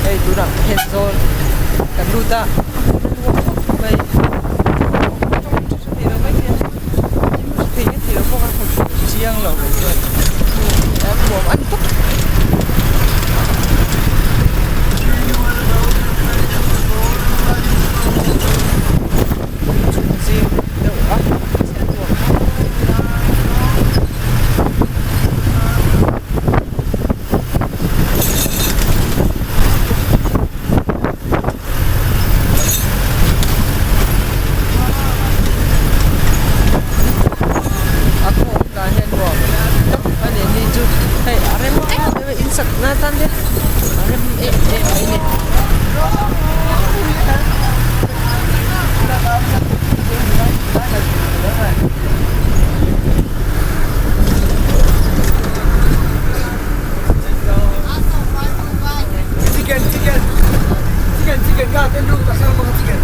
Hey, tu nak head zone kat Ruta. Baik. Thì nó có các một chiang lẩu rồi. Em buồn ăn tốt. Nathan deh. Ini. Chicken, kau tendung tak sama makan chicken.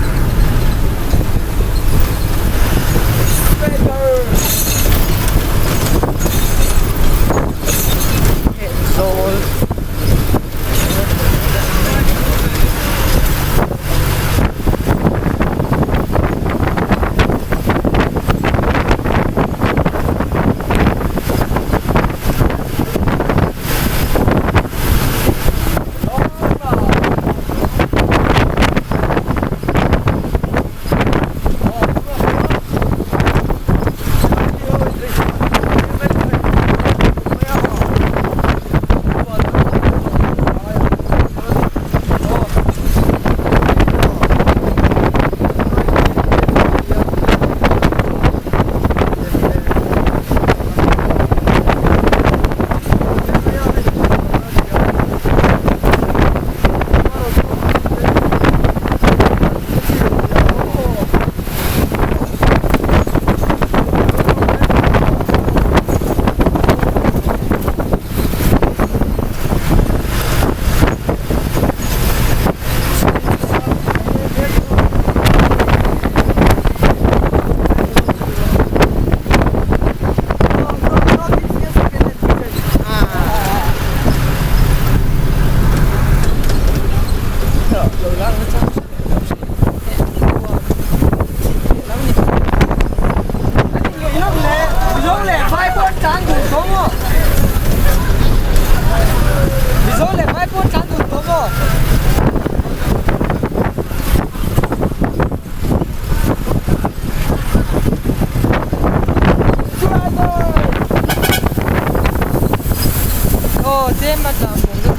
Đêm mà tao muốn được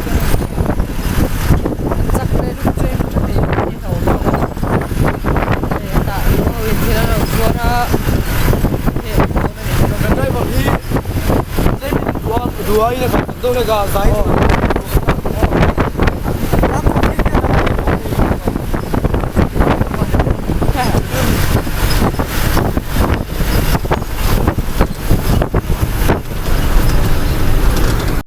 chắc lên lúc trên thì đi thầu vào để tại hồi thì nó được vua ra thì cái đây bảo đi đây đùa ấy là tôi là gà giấy